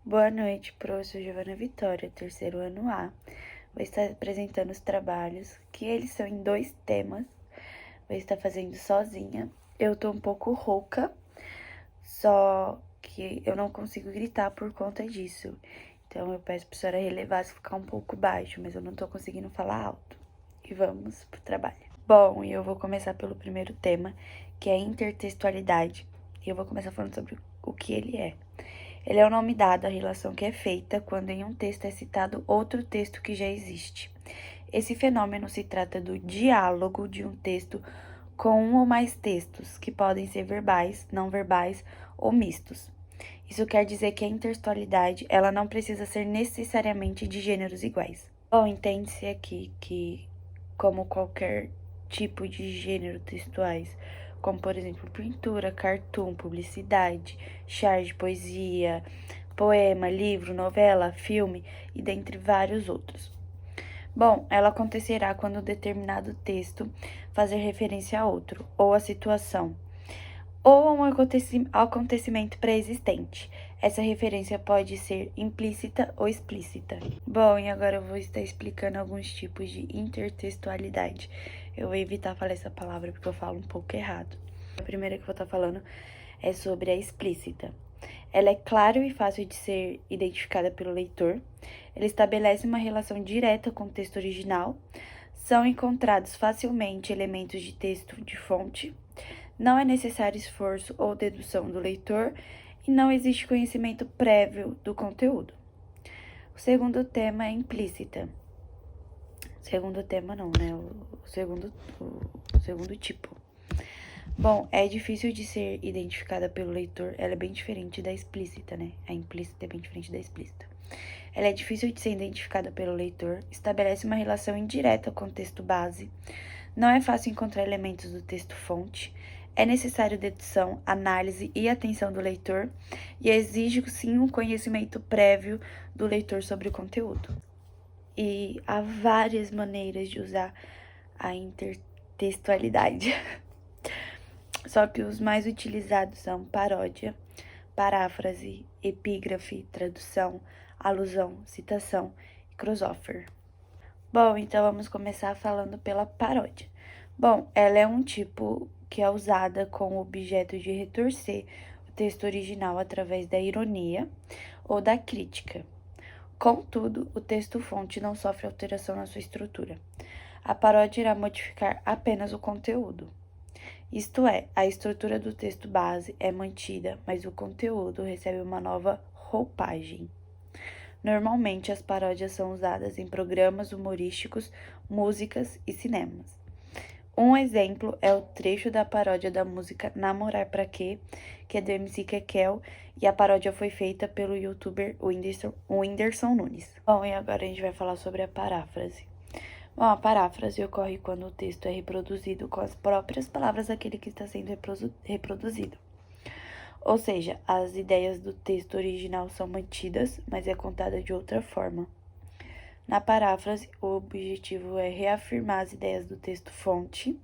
Boa noite, professor Giovana Vitória, terceiro ano A. Vou estar apresentando os trabalhos, que eles são em 2 temas. Vou estar fazendo sozinha. Eu tô um pouco rouca, só que eu não consigo gritar por conta disso. Então eu peço pra senhora relevar se ficar um pouco baixo, mas eu não tô conseguindo falar alto. E vamos pro trabalho. Bom, eu vou começar pelo primeiro tema, que é intertextualidade. E eu vou começar falando sobre o que ele é. Ele é o nome dado à relação que é feita quando em um texto é citado outro texto que já existe. Esse fenômeno se trata do diálogo de um texto com um ou mais textos, que podem ser verbais, não verbais ou mistos. Isso quer dizer que a intertextualidade, ela não precisa ser necessariamente de gêneros iguais. Bom, entende-se aqui que, como qualquer tipo de gênero textuais, como por exemplo pintura, cartoon, publicidade, charge, poesia, poema, livro, novela, filme e dentre vários outros. Bom, ela acontecerá quando determinado texto fazer referência a outro, ou a situação, ou a um acontecimento pré-existente. Essa referência pode ser implícita ou explícita. Bom, e agora eu vou estar explicando alguns tipos de intertextualidade. Eu vou evitar falar essa palavra porque eu falo um pouco errado. A primeira que eu vou estar falando é sobre a explícita. Ela é clara e fácil de ser identificada pelo leitor. Ela estabelece uma relação direta com o texto original. São encontrados facilmente elementos de texto de fonte. Não é necessário esforço ou dedução do leitor e não existe conhecimento prévio do conteúdo. O segundo tema é implícita. Segundo tema não, né? O segundo tipo. Bom, é difícil de ser identificada pelo leitor. Ela é bem diferente da explícita, né? A implícita é bem diferente da explícita. Ela é difícil de ser identificada pelo leitor, estabelece uma relação indireta com o texto base, não é fácil encontrar elementos do texto fonte, é necessário dedução, análise e atenção do leitor e exige sim um conhecimento prévio do leitor sobre o conteúdo. E há várias maneiras de usar a intertextualidade. Só que os mais utilizados são paródia, paráfrase, epígrafe, tradução, alusão, citação e crossover. Bom, então vamos começar falando pela paródia. Bom, ela é um tipo que é usada com o objeto de retorcer o texto original através da ironia ou da crítica. Contudo, o texto-fonte não sofre alteração na sua estrutura. A paródia irá modificar apenas o conteúdo. Isto é, a estrutura do texto base é mantida, mas o conteúdo recebe uma nova roupagem. Normalmente, as paródias são usadas em programas humorísticos, músicas e cinemas. Um exemplo é o trecho da paródia da música Namorar Pra Quê, que é do MC Kekel, e a paródia foi feita pelo youtuber Whindersson Nunes. Bom, e agora a gente vai falar sobre a paráfrase. Bom, a paráfrase ocorre quando o texto é reproduzido com as próprias palavras daquele que está sendo reproduzido. Ou seja, as ideias do texto original são mantidas, mas é contada de outra forma. Na paráfrase, o objetivo é reafirmar as ideias do texto-fonte,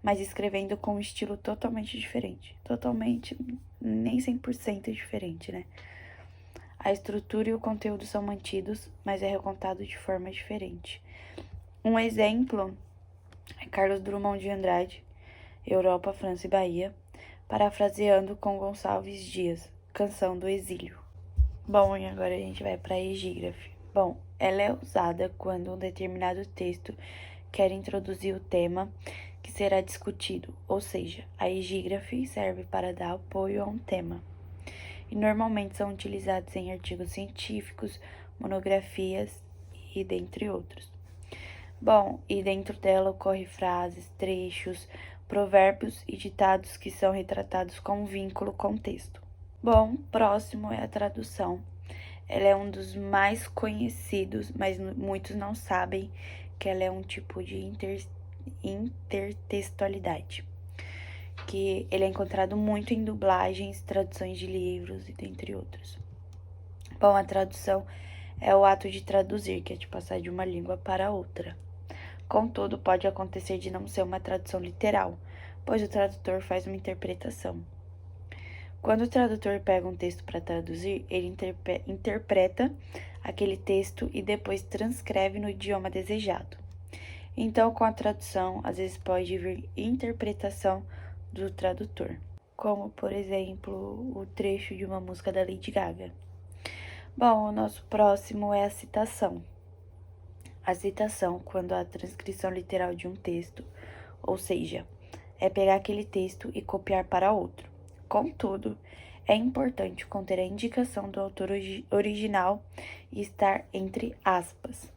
mas escrevendo com um estilo totalmente diferente. Totalmente, nem 100% diferente, né? A estrutura e o conteúdo são mantidos, mas é recontado de forma diferente. Um exemplo é Carlos Drummond de Andrade, Europa, França e Bahia, parafraseando com Gonçalves Dias, Canção do Exílio. Bom, e agora a gente vai para a egígrafe. Bom, ela é usada quando um determinado texto quer introduzir o tema que será discutido, ou seja, a egígrafe serve para dar apoio a um tema. E normalmente são utilizados em artigos científicos, monografias e dentre outros. Bom, e dentro dela ocorrem frases, trechos, provérbios e ditados que são retratados com um vínculo com o texto. Bom, próximo é a tradução. Ela é um dos mais conhecidos, mas muitos não sabem que ela é um tipo de intertextualidade, que ele é encontrado muito em dublagens, traduções de livros e dentre outros. Bom, a tradução é o ato de traduzir, que é de passar de uma língua para outra. Contudo, pode acontecer de não ser uma tradução literal, pois o tradutor faz uma interpretação. Quando o tradutor pega um texto para traduzir, ele interpreta aquele texto e depois transcreve no idioma desejado. Então, com a tradução, às vezes pode vir interpretação do tradutor, como, por exemplo, o trecho de uma música da Lady Gaga. Bom, o nosso próximo é a citação. A citação, quando a transcrição literal de um texto, ou seja, é pegar aquele texto e copiar para outro. Contudo, é importante conter a indicação do autor original e estar entre aspas.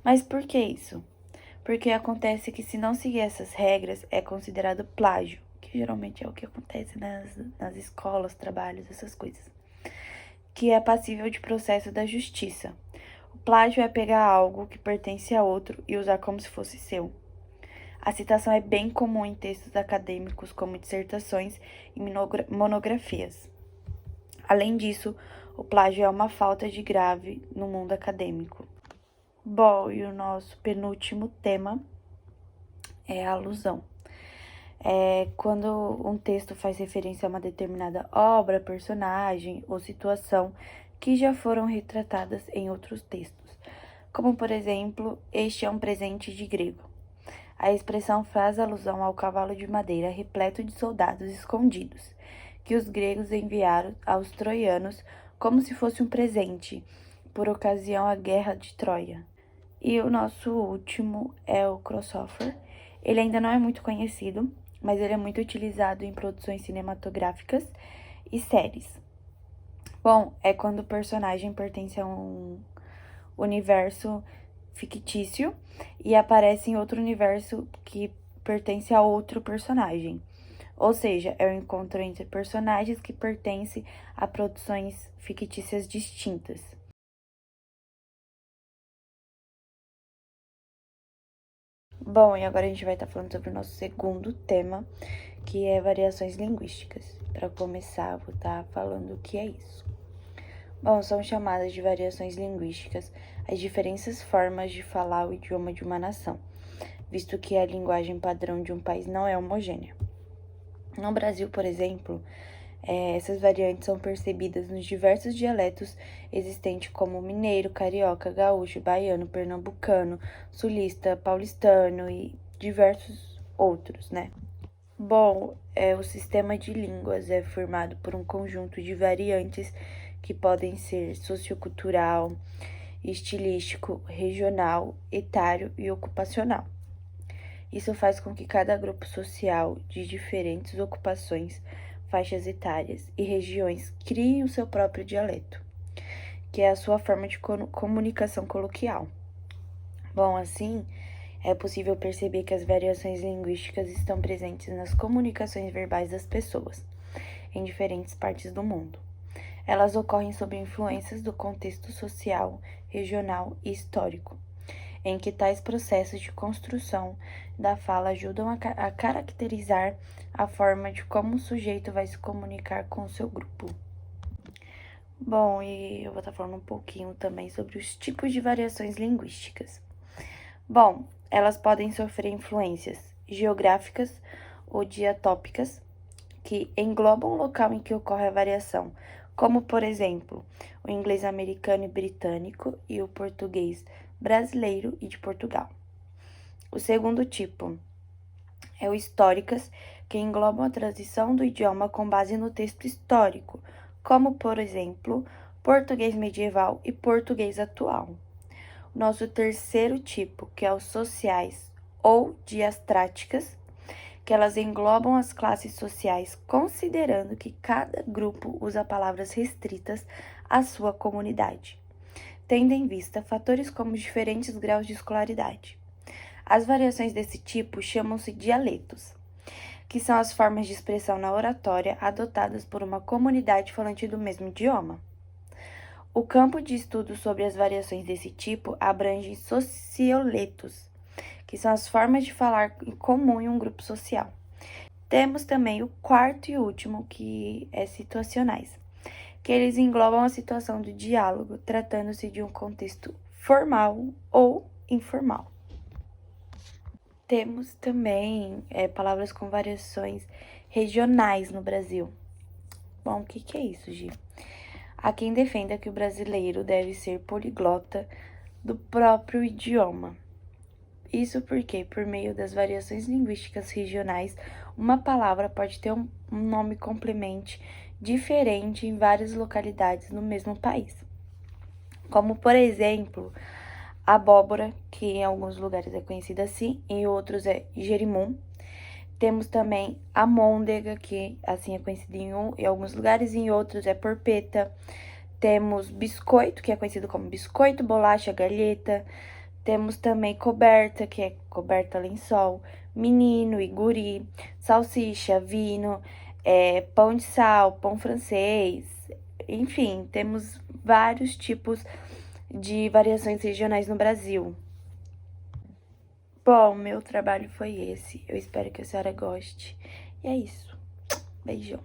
Mas por que isso? Porque acontece que se não seguir essas regras, é considerado plágio, que geralmente é o que acontece nas escolas, trabalhos, essas coisas, que é passível de processo da justiça. O plágio é pegar algo que pertence a outro e usar como se fosse seu. A citação é bem comum em textos acadêmicos, como dissertações e monografias. Além disso, o plágio é uma falta de grave no mundo acadêmico. Bom, e o nosso penúltimo tema é a alusão. É quando um texto faz referência a uma determinada obra, personagem ou situação que já foram retratadas em outros textos. Como, por exemplo, este é um presente de grego. A expressão faz alusão ao cavalo de madeira repleto de soldados escondidos, que os gregos enviaram aos troianos como se fosse um presente, por ocasião à guerra de Troia. E o nosso último é o crossover. Ele ainda não é muito conhecido, mas ele é muito utilizado em produções cinematográficas e séries. Bom, é quando o personagem pertence a um universo fictício e aparece em outro universo que pertence a outro personagem. Ou seja, é o encontro entre personagens que pertencem a produções fictícias distintas. Bom, e agora a gente vai estar falando sobre o nosso segundo tema, que é variações linguísticas. Para começar, vou estar falando o que é isso. Bom, são chamadas de variações linguísticas as diferentes formas de falar o idioma de uma nação, visto que a linguagem padrão de um país não é homogênea. No Brasil, por exemplo, essas variantes são percebidas nos diversos dialetos existentes como mineiro, carioca, gaúcho, baiano, pernambucano, sulista, paulistano e diversos outros, né? Bom, o sistema de línguas é formado por um conjunto de variantes que podem ser sociocultural, estilístico, regional, etário e ocupacional. Isso faz com que cada grupo social de diferentes ocupações, faixas etárias e regiões crie o seu próprio dialeto, que é a sua forma de comunicação coloquial. Bom, assim, é possível perceber que as variações linguísticas estão presentes nas comunicações verbais das pessoas, em diferentes partes do mundo. Elas ocorrem sob influências do contexto social, regional e histórico, em que tais processos de construção da fala ajudam a caracterizar a forma de como o sujeito vai se comunicar com o seu grupo. Bom, e eu vou estar falando um pouquinho também sobre os tipos de variações linguísticas. Bom, elas podem sofrer influências geográficas ou diatópicas, que englobam o local em que ocorre a variação, como, por exemplo, o inglês americano e britânico e o português brasileiro e de Portugal. O segundo tipo é o históricas, que englobam a transição do idioma com base no texto histórico, como, por exemplo, português medieval e português atual. Nosso terceiro tipo, que é os sociais ou diastráticas, que elas englobam as classes sociais, considerando que cada grupo usa palavras restritas à sua comunidade, tendo em vista fatores como diferentes graus de escolaridade. As variações desse tipo chamam-se dialetos, que são as formas de expressão na oratória adotadas por uma comunidade falante do mesmo idioma. O campo de estudo sobre as variações desse tipo abrange socioletos, que são as formas de falar em comum em um grupo social. Temos também o quarto e último, que é situacionais, que eles englobam a situação do diálogo, tratando-se de um contexto formal ou informal. Temos também palavras com variações regionais no Brasil, Bom, o que que é isso, Gi? Há quem defenda que o brasileiro deve ser poliglota do próprio idioma. Isso porque, por meio das variações linguísticas regionais, uma palavra pode ter um nome complemente diferente em várias localidades no mesmo país. Como, por exemplo, abóbora, que em alguns lugares é conhecida assim, em outros é jerimum. Temos também amôndega, que assim é conhecida em alguns lugares, e em outros é porpeta. Temos biscoito, que é conhecido como biscoito, bolacha, galheta. Temos também coberta, que é coberta lençol, menino e guri, salsicha, vino, pão de sal, pão francês. Enfim, temos vários tipos de variações regionais no Brasil. Bom, meu trabalho foi esse. Eu espero que a senhora goste. E é isso. Beijão.